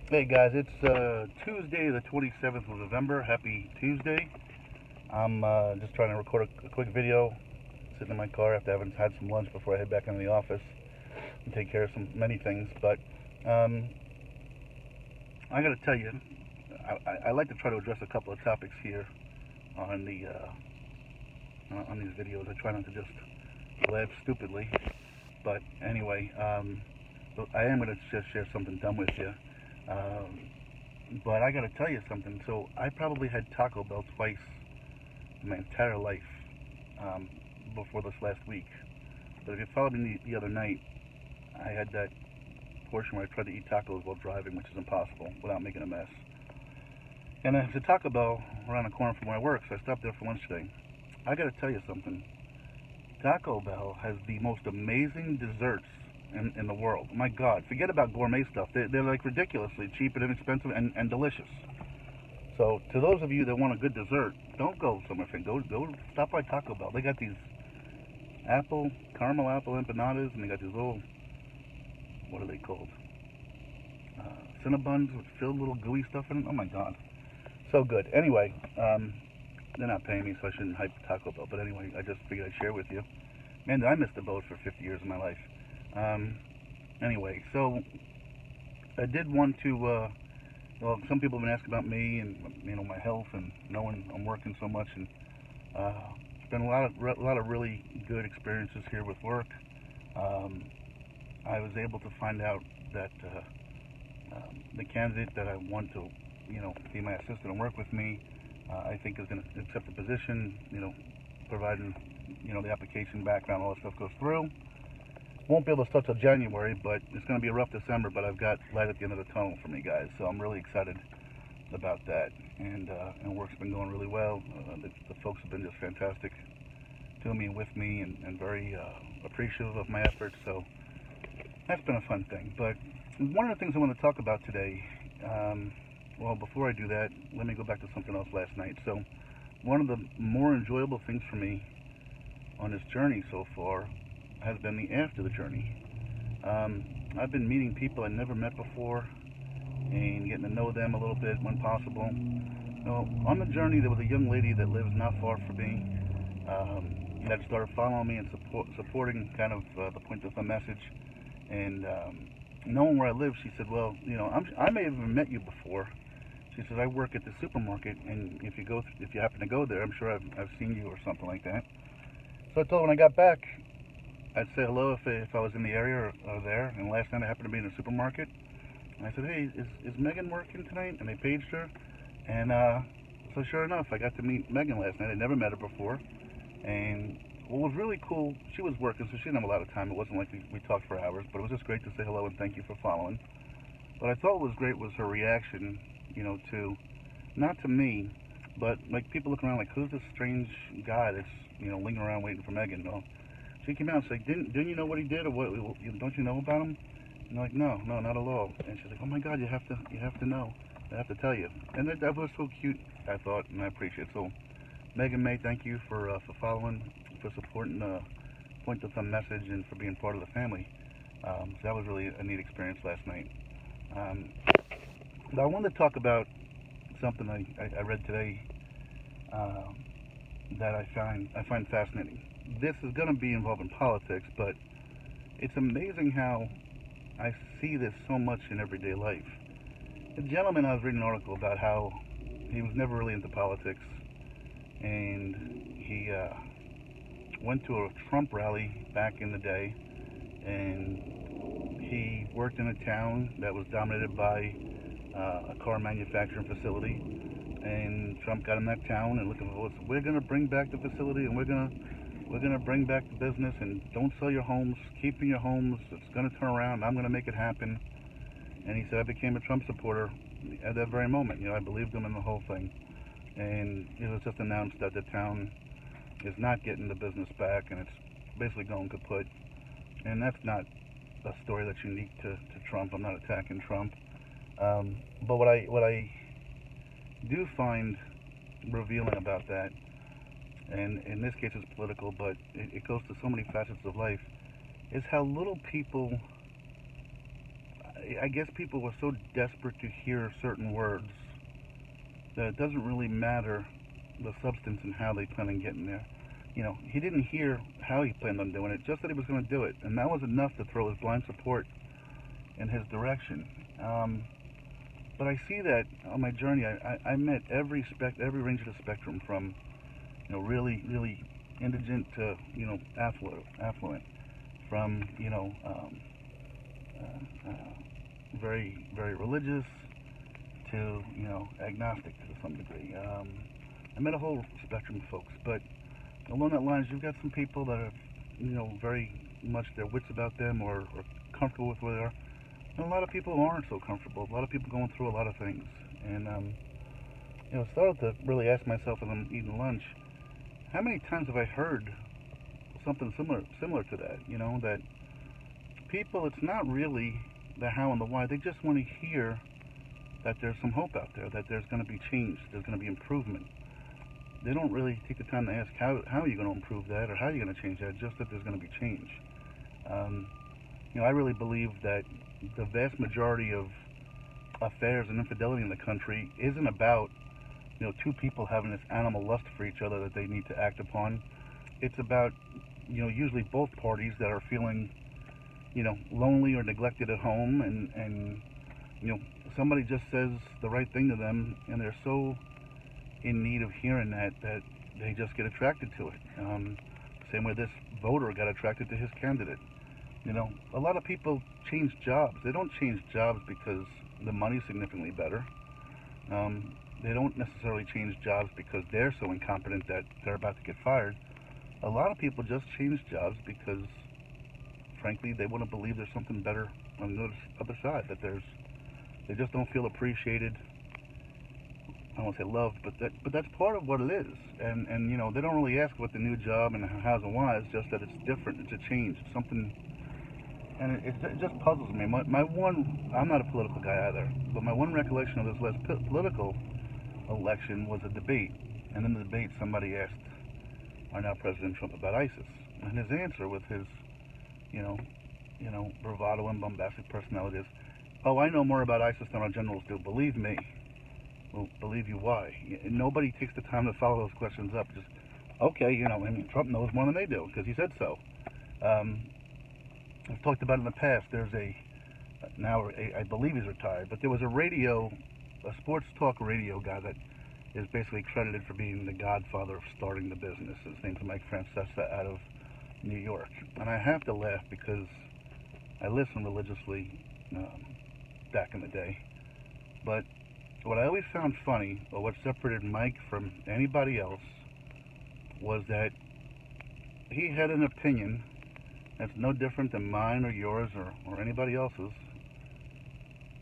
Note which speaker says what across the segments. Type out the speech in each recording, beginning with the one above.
Speaker 1: Hey guys, it's Tuesday, the 27th of November. Happy Tuesday. I'm just trying to record a quick video, sitting in my car after having had some lunch before I head back into the office and take care of many things. But um, I got to tell you, I like to try to address a couple of topics here on on these videos. I try not to just laugh stupidly. But anyway, so I am going to just share something dumb with you. Um, but I got to tell you something. So I probably had Taco Bell twice in my entire life um, before this last week. But if you followed me the other night, I had that portion where I tried to eat tacos while driving, which is impossible without making a mess. And there's a Taco Bell around the corner from where I work, so I stopped there for lunch today. I got to tell you something. Taco Bell has the most amazing desserts in the world. My God, forget about gourmet stuff. They're like ridiculously cheap and inexpensive and delicious. So to those of you that want a good dessert, don't go somewhere. Go stop by Taco Bell. They got these caramel apple empanadas, and they got these little, what are they called? Cinnabuns with filled little gooey stuff in it. Oh my God, so good. Anyway, they're not paying me, so I shouldn't hype Taco Bell. But anyway, I just figured I'd share with you. Man, did I miss the boat for 50 years of my life. Um, anyway, so I did want to. Well, some people have been asking about me and my health and knowing I'm working so much, and it's been a lot of really good experiences here with work. Um, I was able to find out that the candidate that I want to be my assistant and work with me, I think is going to accept the position. Providing the application background, all that stuff goes through. Won't be able to start till January, but it's going to be a rough December. But I've got light at the end of the tunnel for me, guys. So I'm really excited about that, and work's been going really well. The folks have been just fantastic to me and with me, and very appreciative of my efforts. So that's been a fun thing. But one of the things I want to talk about today, well, before I do that, let me go back to something else last night. So one of the more enjoyable things for me on this journey so far has been the after the journey. Um, I've been meeting people I never met before and getting to know them a little bit when possible. On the journey, there was a young lady that lives not far from me that started following me and supporting kind of the point of the message. And knowing where I live, she said, "Well, I may have even met you before." She said, "I work at the supermarket, and if you happen to go there, I'm sure I've seen you or something like that." So I told her when I got back, I'd say hello if I was in the area or there. And last night I happened to be in the supermarket, and I said, "Hey, is Megan working tonight?" And they paged her, and so sure enough, I got to meet Megan last night. I never met her before, and what was really cool, she was working, so she didn't have a lot of time. It wasn't like we talked for hours, but it was just great to say hello and thank you for following. What I thought was great was her reaction, to not to me, but like people looking around like, who's this strange guy that's lingering around waiting for Megan? No, she came out and said, didn't you know what he did, or what? Don't you know about him? And I'm like, no, not at all. And she's like, oh my God, you have to know. I have to tell you. And that was so cute, I thought, and I appreciate it. So, Megan May, thank you for following, for supporting the Point of Thumb message, and for being part of the family. So that was really a neat experience last night. Um, but I wanted to talk about something I read today um, that I find fascinating. This is going to be involving politics, but it's amazing how I see this so much in everyday life. A gentleman, I was reading an article about how he was never really into politics, and he went to a Trump rally back in the day, and he worked in a town that was dominated by a car manufacturing facility. And Trump got in that town and looking for votes. We're going to bring back the facility, and we're gonna bring back the business, and don't sell your homes. Keep in your homes. It's going to turn around. I'm going to make it happen. And he said, I became a Trump supporter at that very moment. I believed him in the whole thing. And it was just announced that the town is not getting the business back, and it's basically going kaput. And that's not a story that's unique to Trump. I'm not attacking Trump. But what I do find revealing about that, and in this case it's political, but it goes to so many facets of life, is how little people, I guess people were so desperate to hear certain words that it doesn't really matter the substance and how they plan on getting there. He didn't hear how he planned on doing it, just that he was going to do it, and that was enough to throw his blind support in his direction. But I see that on my journey. I met every range of the spectrum, from really really indigent to affluent, from very very religious to agnostic to some degree. I met a whole spectrum of folks, but along that lines, you've got some people that are very much their wits about them, or comfortable with where they are. And a lot of people aren't so comfortable. A lot of people going through a lot of things. And, I started to really ask myself as I'm eating lunch, how many times have I heard something similar to that? That people, it's not really the how and the why. They just want to hear that there's some hope out there, that there's going to be change, there's going to be improvement. They don't really take the time to ask how are you going to improve that, or how are you going to change that, just that there's going to be change. I really believe that the vast majority of affairs and infidelity in the country isn't about two people having this animal lust for each other that they need to act upon. It's about usually both parties that are feeling lonely or neglected at home, and somebody just says the right thing to them, and they're so in need of hearing that they just get attracted to it. Same way this voter got attracted to his candidate. A lot of people change jobs. They don't change jobs because the money's significantly better. They don't necessarily change jobs because they're so incompetent that they're about to get fired. A lot of people just change jobs because, frankly, they want to believe there's something better on the other side, that they just don't feel appreciated. I don't want to say loved, but that's part of what it is. And they don't really ask what the new job and how's and why. It's just that it's different. It's a change. It's something. And it just puzzles me. I'm not a political guy either, but my one recollection of this last political election was a debate. And in the debate, somebody asked our now President Trump about ISIS. And his answer, with his, bravado and bombastic personality, is, "Oh, I know more about ISIS than our generals do. Believe me." Well, believe you why? Nobody takes the time to follow those questions up. Just, okay, Trump knows more than they do because he said so. I've talked about it in the past. There's I believe he's retired, but there was a sports talk radio guy that is basically credited for being the godfather of starting the business. His name's Mike Francesa, out of New York. And I have to laugh because I listened religiously back in the day. But what I always found funny, or what separated Mike from anybody else, was that he had an opinion that's no different than mine or yours or anybody else's,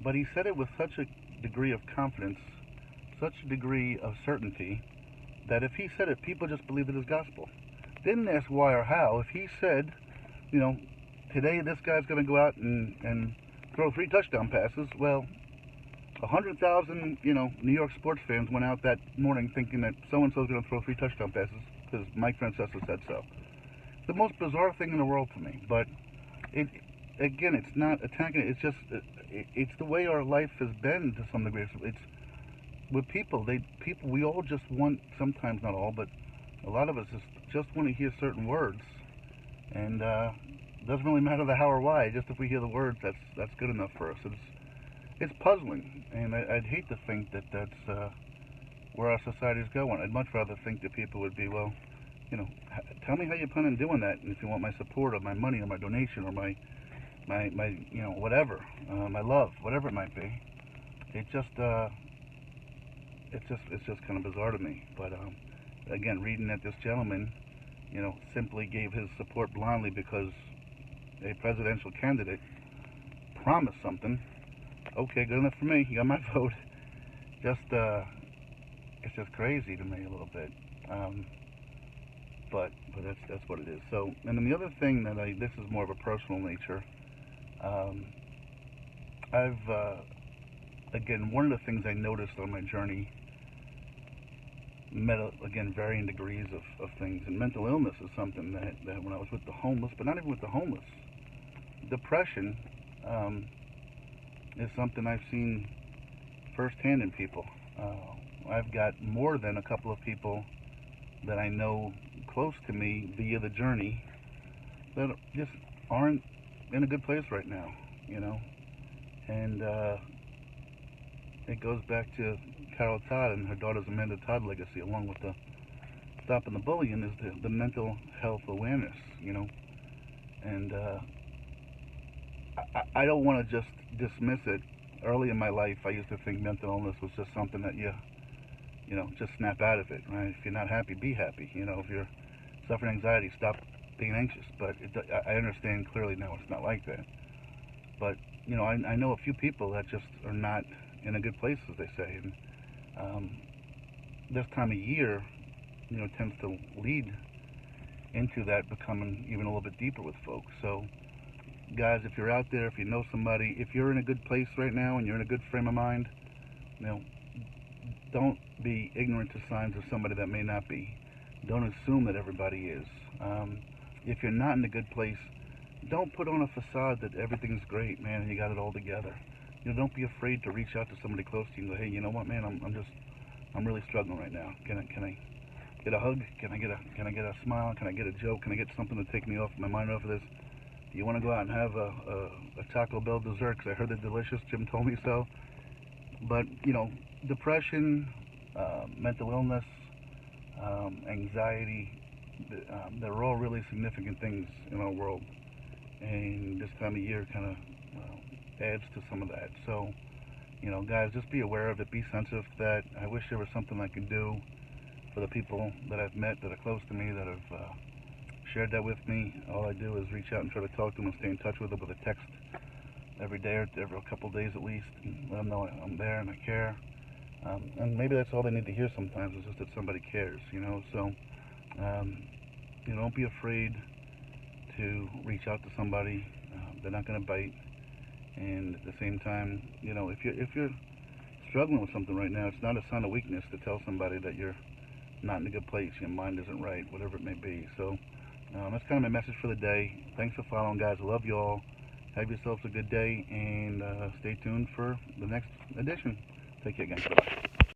Speaker 1: but he said it with such a degree of confidence, such a degree of certainty, that if he said it, people just believed it as gospel. Didn't ask why or how. If he said, today this guy's going to go out and throw 3 touchdown passes, well, 100,000, New York sports fans went out that morning thinking that so-and-so's going to throw 3 touchdown passes because Mike Francesa said so. It's the most bizarre thing in the world to me, but it's not attacking it. It's just, it's the way our life has been to some degree. It's with people, we all just want, sometimes not all, but a lot of us just want to hear certain words, and it doesn't really matter the how or why. Just if we hear the words, that's good enough for us. It's puzzling, and I'd hate to think that that's where our society is going. I'd much rather think that people would be, well, tell me how you plan on doing that, and if you want my support or my money or my donation or my whatever, my love, whatever it might be. It's just kind of bizarre to me. But again, reading that this gentleman, simply gave his support blindly because a presidential candidate promised something. Okay, good enough for me. You got my vote. It's just crazy to me a little bit. But that's what it is. So, and then the other thing that this is more of a personal nature. Again, one of the things I noticed on my journey, again, varying degrees of things. And mental illness is something that when I was with the homeless, but not even with the homeless, depression, is something I've seen firsthand in people. I've got more than a couple of people that I know close to me via the journey that just aren't in a good place right now, you know. And it goes back to Carol Todd and her daughter's Amanda Todd legacy, along with the stopping the bullying, is the mental health awareness, you know. And I don't want to just dismiss it. Early in my life, I used to think mental illness was just something that you know, just snap out of it, right? If you're not happy, be happy. You know, if you're suffering anxiety, stop being anxious. But I understand clearly now it's not like that. But, you know, I know a few people that just are not in a good place, as they say. And this time of year, you know, tends to lead into that becoming even a little bit deeper with folks. So, guys, if you're out there, if you know somebody, if you're in a good place right now and you're in a good frame of mind, you know, don't be ignorant to signs of somebody that may not be. Don't assume that everybody is. If you're not in a good place, don't put on a facade that everything's great, man, and you got it all together. You know, don't be afraid to reach out to somebody close to you and go, hey, you know what, man, I'm really struggling right now. Can I get a hug? Can I get a smile? Can I get a joke? Can I get something to take me off my mind off of this? You want to go out and have a Taco Bell dessert because I heard they're delicious. Jim told me so. But, you know, depression, mental illness, anxiety, they're all really significant things in our world. And this time of year kind of adds to some of that. So, you know, guys, just be aware of it. Be sensitive to that. I wish there was something I could do for the people that I've met that are close to me, that have shared that with me. All I do is reach out and try to talk to them and stay in touch with them with a text every day or every couple of days at least, and let them know I'm there and I care. And maybe that's all they need to hear sometimes, is just that somebody cares, you know. So, you know, don't be afraid to reach out to somebody. They're not going to bite. And at the same time, you know, if you're struggling with something right now, it's not a sign of weakness to tell somebody that you're not in a good place, your mind isn't right, whatever it may be. So that's kind of my message for the day. Thanks for following, guys. I love you all. Have yourselves a good day, and stay tuned for the next edition. Take care, guys. Bye-bye.